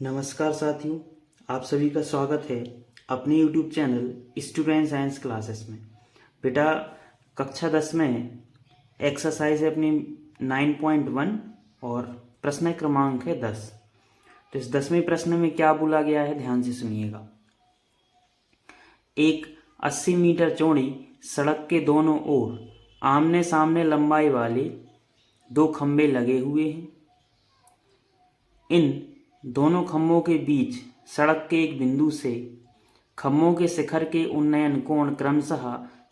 नमस्कार साथियों, आप सभी का स्वागत है अपने YouTube channel student science classes में। बेटा कक्षा 10 में एक्सरसाइज है अपनी 9.1 और प्रश्न क्रमांक है 10। तो इस 10वें प्रश्न में क्या बोला गया है, ध्यान से सुनिएगा। एक 80 मीटर चौड़ी सड़क के दोनों ओर आमने सामने लंबाई वाले दो खंभे लगे हुए हैं। इन दोनों खंभों के बीच सड़क के एक बिंदु से खंभों के शिखर के उन्नयन कोण क्रमशः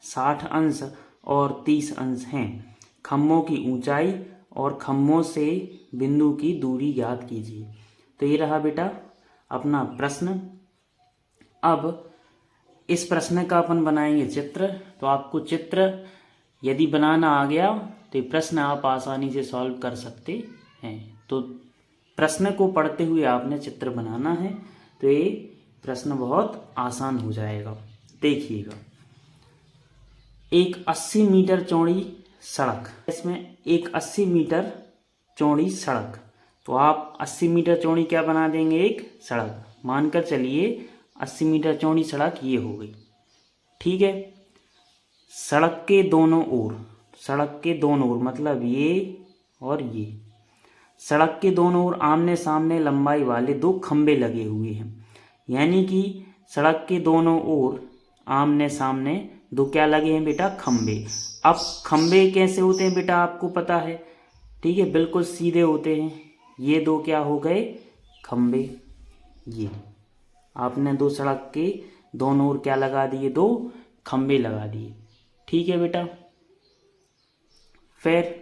60 अंश और 30 अंश हैं। खंभों की ऊंचाई और खंभों से बिंदु की दूरी ज्ञात कीजिए। तो ये रहा बेटा अपना प्रश्न। अब इस प्रश्न का अपन बनाएंगे चित्र। तो आपको चित्र यदि बनाना आ गया तो ये प्रश्न आप आसानी से सॉल्व कर सकते हैं। तो प्रश्न को पढ़ते हुए आपने चित्र बनाना है, तो ये प्रश्न बहुत आसान हो जाएगा। देखिएगा, एक 80 मीटर चौड़ी सड़क, इसमें एक 80 मीटर चौड़ी सड़क। तो आप 80 मीटर चौड़ी क्या बना देंगे, एक सड़क मानकर चलिए। 80 मीटर चौड़ी सड़क ये हो गई, ठीक है। सड़क के दोनों ओर, सड़क के दोनों ओर मतलब ये और ये, सड़क के दोनों ओर आमने सामने लंबाई वाले दो खंभे लगे हुए हैं। यानी कि सड़क के दोनों ओर आमने सामने दो क्या लगे हैं बेटा, खंभे। अब खंभे कैसे होते हैं बेटा, आपको पता है, ठीक है, बिल्कुल सीधे होते हैं। ये दो क्या हो गए, खंभे। ये आपने दो सड़क के दोनों ओर क्या लगा दिए, दो खंभे लगा दिए, ठीक है बेटा। फिर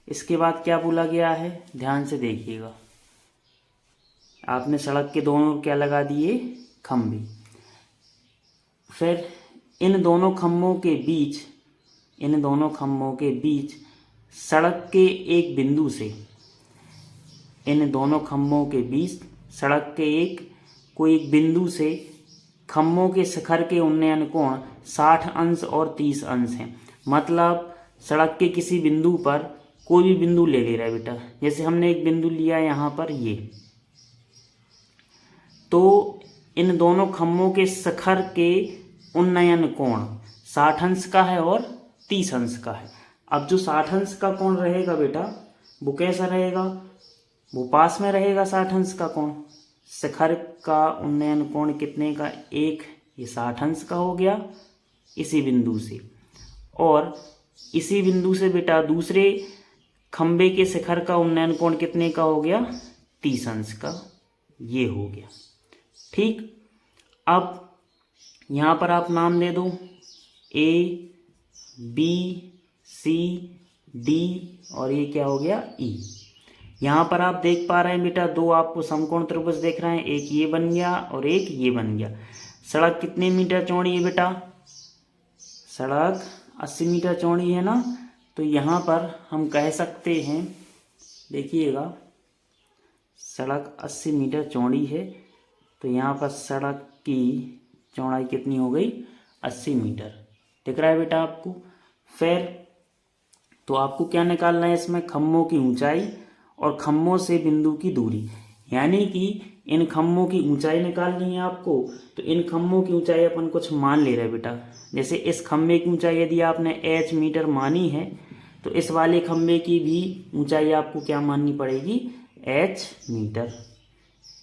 इसके बाद क्या बोला गया है, ध्यान से देखिएगा। आपने सड़क के दोनों ओर क्या लगा दिए, खंभे। फिर इन दोनों खंभों के बीच, इन दोनों खंभों के बीच सड़क के एक बिंदु से, इन दोनों खंभों के बीच सड़क के एक बिंदु से खंभों के शिखर के उन्नयन कोण 60 अंश और 30 अंश हैं। मतलब सड़क के किसी बिंदु पर कोई भी बिंदु ले रहा है बेटा। जैसे हमने एक बिंदु लिया यहाँ पर ये, तो इन दोनों खंभों के शिखर के उन्नयन कोण 60 अंश का है और 30 अंश का है। अब जो 60 अंश का कोण रहेगा बेटा, वो कैसा रहेगा, वो पास में रहेगा 60 अंश का कोण। शिखर का उन्नयन कोण कितने का, एक, ये 60 अंश का हो गया इसी बिंदु से। और इसी बिंदु से बेटा दूसरे खंबे के शिखर का उन्नयन कोण कितने का हो गया, 30 अंश का, ये हो गया, ठीक। अब यहाँ पर आप नाम दे दो, ए, बी, सी, डी और ये क्या हो गया, ई। यहाँ पर आप देख पा रहे हैं बेटा, दो आपको समकोण त्रिभुज देख रहे हैं, एक ये बन गया और एक ये बन गया। सड़क कितने मीटर चौड़ी है बेटा, सड़क 80 मीटर चौड़ी है ना। तो यहाँ पर हम कह सकते हैं, देखिएगा, सड़क 80 मीटर चौड़ी है, तो यहाँ पर सड़क की चौड़ाई कितनी हो गई, 80 मीटर। दिख रहा है बेटा आपको। फिर तो आपको क्या निकालना है इसमें, खंभों की ऊंचाई और खंभों से बिंदु की दूरी। यानी कि इन खंभों की ऊंचाई निकालनी है आपको। तो इन खंभों की ऊंचाई अपन कुछ मान ले रहे हैं बेटा। जैसे इस खंभे की ऊंचाई यदि आपने h मीटर मानी है, तो इस वाले खंभे की भी ऊंचाई आपको क्या माननी पड़ेगी, h मीटर।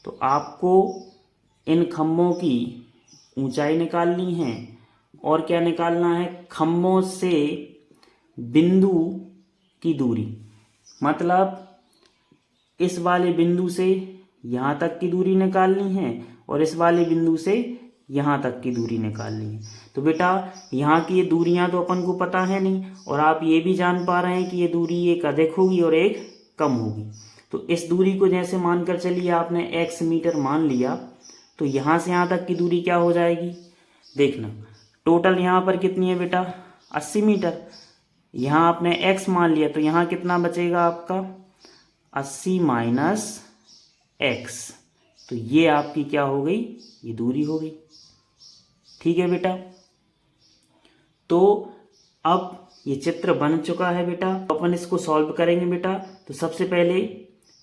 तो आपको इन खंभों की ऊंचाई निकालनी है और क्या निकालना है, खंभों से बिंदु की दूरी। मतलब इस वाले बिंदु से यहाँ तक की दूरी निकालनी है और इस वाले बिंदु से यहाँ तक की दूरी निकालनी है। तो बेटा यहाँ की ये दूरियाँ तो अपन को पता है नहीं, और आप ये भी जान पा रहे हैं कि ये दूरी एक अधिक होगी और एक कम होगी। तो इस दूरी को जैसे मानकर चलिए आपने x मीटर मान लिया, तो यहाँ से यहाँ तक की दूरी क्या हो जाएगी, देखना। टोटल यहाँ पर कितनी है बेटा, 80 मीटर। यहाँ आपने x मान लिया, तो यहाँ कितना बचेगा आपका, 80 माइनस x। तो ये आपकी क्या हो गई, ये दूरी हो गई, ठीक है बेटा। तो अब ये चित्र बन चुका है बेटा। अपन इसको सॉल्व करेंगे बेटा। तो सबसे पहले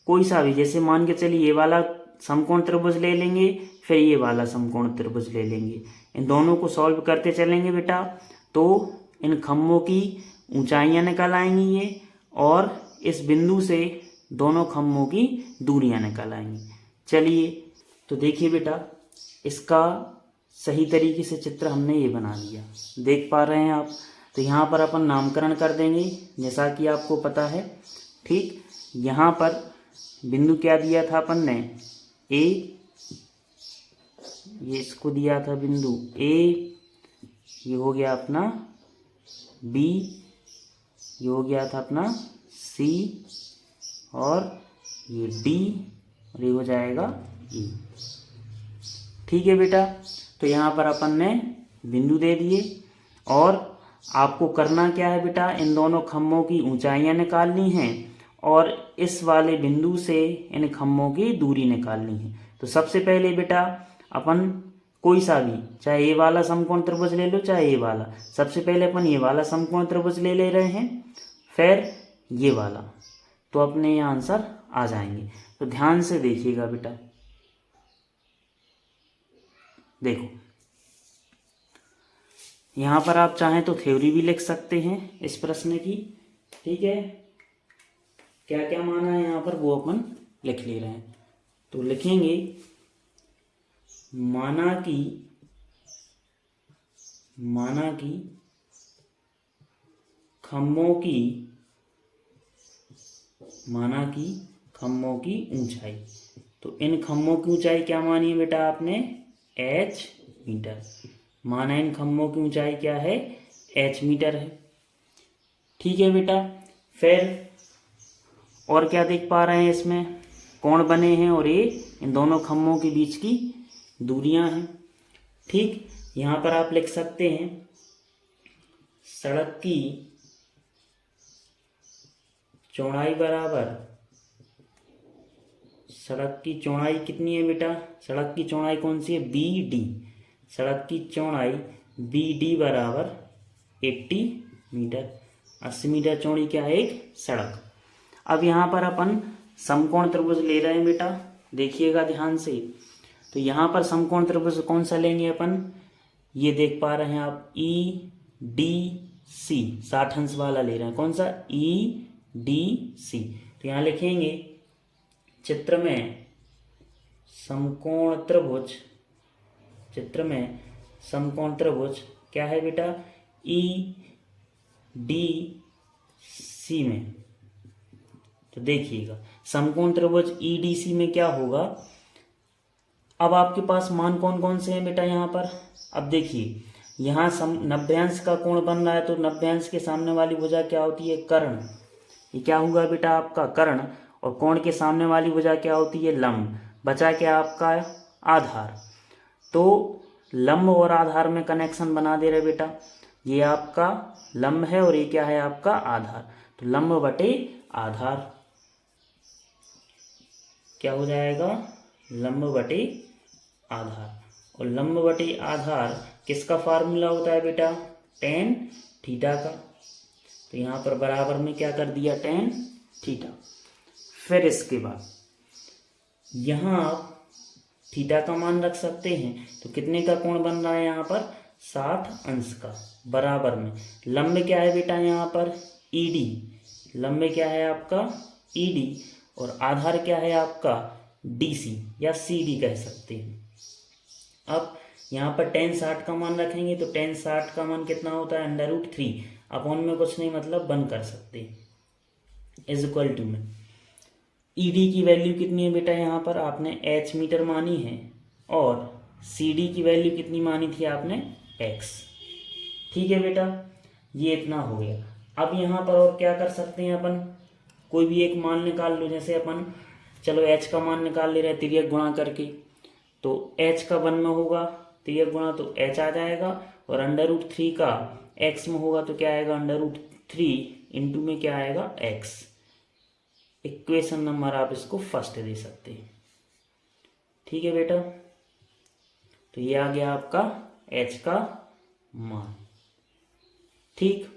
कोई सा भी, जैसे मान के चलिए ये वाला समकोण त्रिभुज ले लेंगे, फिर ये वाला समकोण त्रिभुज ले लेंगे। इन दोनों को सॉल्व करते चलेंगे बेटा, तो इन खम्भों की ऊंचाइयां निकल आएंगी ये, और इस बिंदु से दोनों खम्भों की दूरियां निकल आएंगी। चलिए, तो देखिए बेटा, इसका सही तरीके से चित्र हमने ये बना लिया, देख पा रहे हैं आप। तो यहाँ पर अपन नामकरण कर देंगे जैसा कि आपको पता है। ठीक, यहाँ पर बिंदु क्या दिया था अपन ने, ए, ये इसको दिया था बिंदु ए, ये हो गया अपना बी, ये हो गया था अपना सी, और ये डी, और ये हो जाएगा ई। ठीक है बेटा, तो यहाँ पर अपन ने बिंदु दे दिए, और आपको करना क्या है बेटा, इन दोनों खम्भों की ऊंचाइयां निकालनी हैं, और इस वाले बिंदु से इन खम्भों की दूरी निकालनी है। तो सबसे पहले बेटा अपन कोई सा भी, चाहे ये वाला समकोण त्रिभुज ले लो, चाहे ये वाला, सबसे पहले अपन ये वाला समकोण त्रिभुज ले रहे हैं, फिर ये वाला, तो अपने यहाँ आंसर आ जाएंगे। तो ध्यान से देखिएगा बेटा, देखो यहाँ पर आप चाहें तो थ्योरी भी लिख सकते हैं इस प्रश्न की। ठीक है, क्या क्या माना है यहाँ पर वो अपन लिख ले रहे हैं। तो लिखेंगे, माना कि खम्भों की ऊंचाई, तो इन खम्भों की ऊंचाई क्या मानी है बेटा आपने, h मीटर। माना इन खम्भों की ऊंचाई क्या है, h मीटर है। ठीक है बेटा, फिर और क्या देख पा रहे हैं, इसमें कोण बने हैं, और ये इन दोनों खम्भों के बीच की दूरियां हैं। ठीक, यहाँ पर आप लिख सकते हैं, सड़क की चौड़ाई बराबर, सड़क की चौड़ाई कितनी है बेटा, सड़क की चौड़ाई कौन सी है, बी डी। सड़क की चौड़ाई बी डी बराबर 80 मीटर। 80 मीटर चौड़ी क्या है, एक सड़क। अब यहाँ पर अपन समकोण त्रिभुज ले रहे हैं बेटा, देखिएगा ध्यान से। तो यहाँ पर समकोण त्रिभुज कौन सा लेंगे अपन, ये देख पा रहे हैं आप, ई डी सी, 60 अंश वाला ले रहे हैं। कौन सा, ई डी सी। तो यहाँ लिखेंगे, चित्र में समकोण त्रिभुज क्या है बेटा, ई डी सी में। तो देखिएगा, समकोण त्रिभुज ई डी सी में क्या होगा। अब आपके पास मान कौन कौन से हैं बेटा यहाँ पर। अब देखिए, यहाँ 90 अंश का कोण बन रहा है, तो 90 अंश के सामने वाली भुजा क्या होती है, कर्ण। ये क्या होगा बेटा आपका, कर्ण। और कोण के सामने वाली भुजा क्या होती है, लंब। बचा क्या आपका, आधार। तो लंब और आधार में कनेक्शन बना दे रहे बेटा, ये आपका लंब है और ये क्या है आपका आधार। तो लंब बटे आधार क्या हो जाएगा, लंब बटे आधार। और लंब बटे आधार किसका फार्मूला होता है बेटा, tan थीटा का। तो यहाँ पर बराबर में क्या कर दिया, tan थीटा। फिर इसके बाद यहाँ आप थीटा का मान रख सकते हैं। तो कितने का कोण बन रहा है यहाँ पर, 60 अंश का। बराबर में लंब क्या है बेटा यहाँ पर, ED। लंब क्या है आपका, ED। और आधार क्या है आपका, DC या CD कह सकते हैं। अब यहाँ पर tan 60 का मान रखेंगे, तो tan 60 का मान कितना होता है, √3। अपॉन में कुछ नहीं, मतलब बंद कर सकते हैं, इज इक्वल टू में ED की वैल्यू कितनी है बेटा, यहाँ पर आपने h मीटर मानी है, और CD की वैल्यू कितनी मानी थी आपने, x। ठीक है बेटा, ये इतना हो गया। अब यहाँ पर और क्या कर सकते हैं अपन, कोई भी एक मान निकाल लो। जैसे अपन चलो h का मान निकाल ले रहे हैं तिर्यक गुणा करके, तो h का 1 में होगा तिर्यक गुणा, तो h आ जाएगा। और √3 का x में होगा तो क्या आएगा, √3 इंटू में क्या आएगा, x। इक्वेशन नंबर आप इसको फर्स्ट दे सकते हैं। ठीक है बेटा, तो ये आ गया आपका h का मान। ठीक,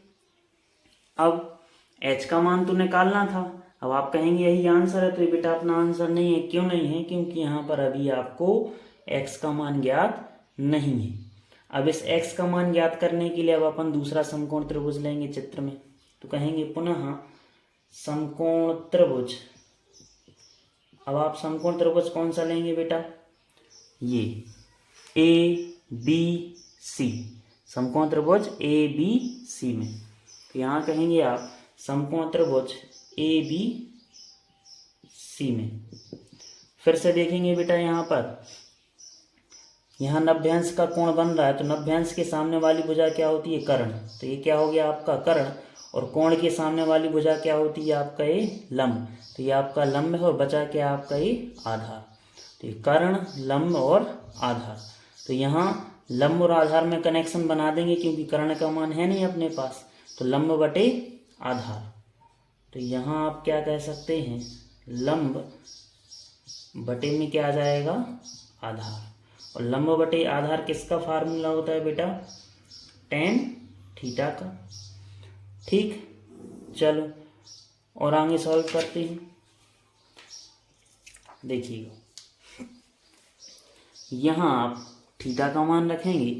अब h का मान तो निकालना था। अब आप कहेंगे यही आंसर है, तो ये बेटा अपना आंसर नहीं है। क्यों नहीं है? क्योंकि यहाँ पर अभी आपको x का मान ज्ञात नहीं है। अब इस x का मान ज्ञात करने के लिए अब अपन दूसरा समकोण त्रिभुज लेंगे चित्र में। तो कहेंगे पुनः समकोण त्रिभुज। अब आप समकोण त्रिभुज कौन सा लेंगे बेटा? ये ABC, समकोण त्रिभुज ABC में। तो यहाँ कहेंगे आप समकोण त्रिभुज ABC में। फिर से देखेंगे बेटा, यहाँ पर यहाँ नभ्यांश का कोण बन रहा है, तो नभ्यांश के सामने वाली भुजा क्या होती है? कर्ण। तो ये क्या हो गया आपका कर्ण, और कोण के सामने वाली भुजा क्या होती है? आपका ये लंब। तो ये आपका लंब है, और बचा क्या आपका ये आधार। तो ये कर्ण, लंब और आधार। तो यहाँ लंब और आधार में कनेक्शन बना देंगे, क्योंकि कर्ण का मान है नहीं अपने पास। तो लंब बटे आधार। तो यहाँ आप क्या कह सकते हैं? लंब बटे में क्या आ जाएगा? आधार। और लंब बटे आधार किसका फार्मूला होता है बेटा? tan थीटा का। ठीक, चलो और आगे सॉल्व करते हैं। देखिएगा, यहाँ आप थीटा का मान रखेंगे,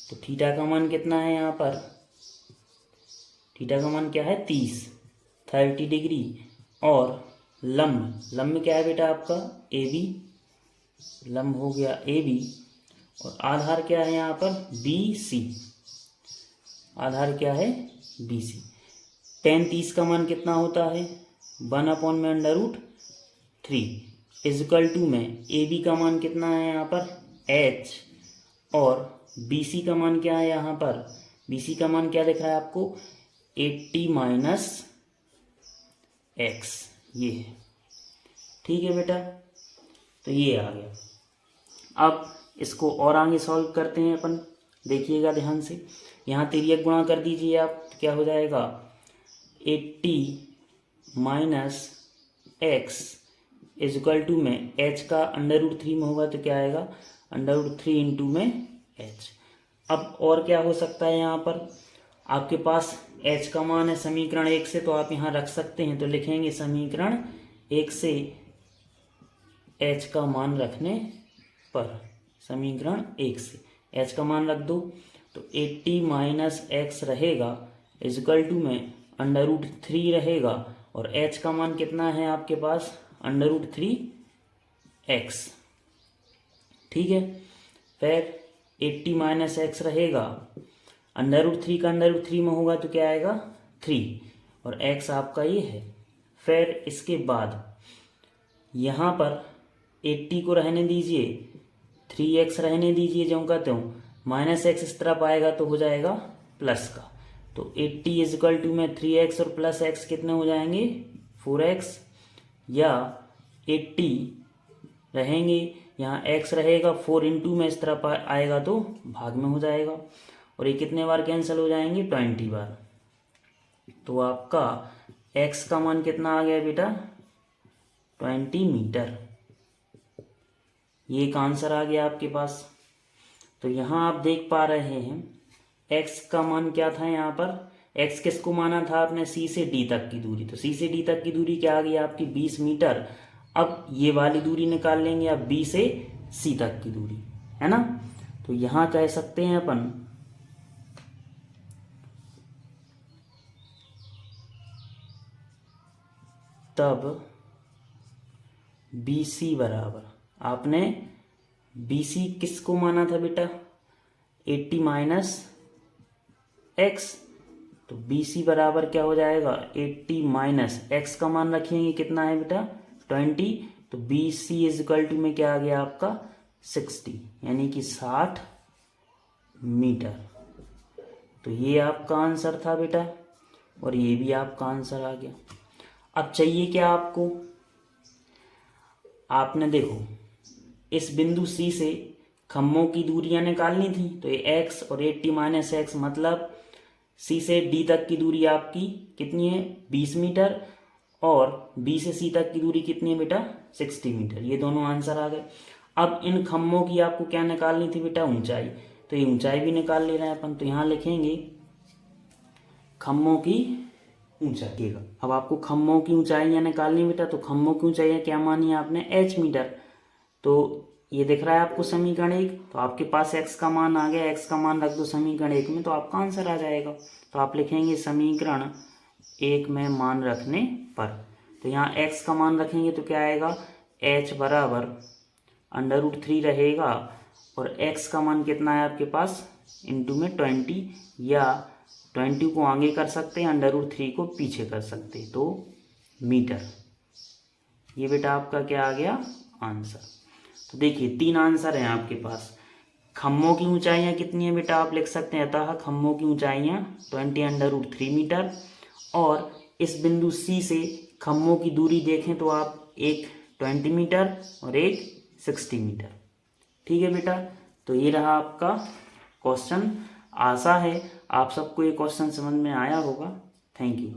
तो थीटा का मान कितना है? यहाँ पर थीटा का मान क्या है? 30 डिग्री। और लंब क्या है बेटा आपका? AB, लंब हो गया AB। और आधार क्या है यहाँ पर? BC, आधार क्या है? BC। tan 30 का मान कितना होता है? 1/√3 इजकल टू में AB का मान कितना है यहाँ पर? H, और BC का मान क्या है यहाँ पर? BC का मान क्या दिख रहा है आपको? 80 - x, ये है। ठीक है बेटा, तो ये आ गया। अब इसको और आगे सॉल्व करते हैं अपन। देखिएगा ध्यान से, यहाँ तिर्यक गुणा कर दीजिए आप, तो क्या हो जाएगा? 80 - x इजकल टू में h का √3 में होगा, तो क्या आएगा? √3 इंटू में h। अब और क्या हो सकता है? यहाँ पर आपके पास h का मान है समीकरण 1 से, तो आप यहाँ रख सकते हैं। तो लिखेंगे समीकरण 1 से h का मान रखने पर, समीकरण 1 से h का मान रख दो, तो 80 - x रहेगा इजकल टू में √3 रहेगा, और h का मान कितना है आपके पास? √3x। ठीक है, फिर 80 - x रहेगा, √3 का √3 में होगा, तो क्या आएगा? 3, और x आपका ये है। फिर इसके बाद यहाँ पर 80 को रहने दीजिए, 3x रहने दीजिए, जो का त्यों, -x इस तरफ आएगा तो हो जाएगा प्लस का। तो 80 इजकल टू में 3x और प्लस x कितने हो जाएंगे? 4x, या 80 रहेंगे, यहाँ x रहेगा, 4 इंटू में इस तरफ आएगा तो भाग में हो जाएगा, और ये कितने बार कैंसिल हो जाएंगे? 20 बार। तो आपका x का मान कितना आ गया बेटा? 20 मीटर। ये एक आंसर आ गया आपके पास। तो यहाँ आप देख पा रहे हैं x का मान क्या था यहाँ पर? x किसको माना था आपने? C से D तक की दूरी। तो C से D तक की दूरी क्या आ गई आपकी? 20 मीटर। अब ये वाली दूरी निकाल लेंगे आप, B से C तक की दूरी, है ना। तो यहाँ कह सकते हैं अपन तब BC बराबर, आपने BC किसको माना था बेटा? 80 - x। तो BC बराबर क्या हो जाएगा? 80 - x का मान रखेंगे, कितना है बेटा? 20। तो BC इजकल टू में क्या आ गया आपका? 60, यानी कि 60 मीटर। तो ये आपका आंसर था बेटा, और ये भी आपका आंसर आ गया। अब चाहिए क्या आपको? आपने देखो इस बिंदु C से खम्भों की दूरियां निकालनी थी, तो ये x और 80 - x, मतलब C से D तक की दूरी आपकी कितनी है? 20 मीटर, और B से C तक की दूरी कितनी है बेटा? 60 मीटर। ये दोनों आंसर आ गए। अब इन खम्भों की आपको क्या निकालनी थी बेटा? ऊंचाई। तो ये ऊंचाई भी निकाल ले रहे हैं अपन। तो यहाँ लिखेंगे खम्भों की ऊंचाई देगा। अब आपको खम्भों की ऊंचाइयाँ निकालनी बेटा, तो खम्भों की ऊंचाइयाँ क्या मानी आपने, h मीटर। तो ये दिख रहा है आपको समीकरण 1, तो आपके पास x का मान आ गया, x का मान रख दो समीकरण 1 में तो आपका आंसर आ जाएगा। तो आप लिखेंगे समीकरण 1 में मान रखने पर, तो यहाँ x का मान रखेंगे तो क्या आएगा, h बराबर √3 रहेगा, और x का मान कितना है आपके पास, इंटू में 20, या 20 को आगे कर सकते हैं, √3 को पीछे कर सकते, तो मीटर। ये बेटा आपका क्या आ गया, आंसर। तो देखिए 3 आंसर हैं आपके पास। खम्भों की ऊंचाइयाँ कितनी है बेटा, आप लिख सकते हैं, अतः खम्भों की ऊंचाइयाँ 20 √3 मीटर, और इस बिंदु C से खम्भों की दूरी देखें तो आप एक 20 मीटर और एक 60 मीटर। ठीक है बेटा, तो ये रहा आपका क्वेश्चन। आशा है आप सबको ये क्वेश्चन समझ में आया होगा। Thank you.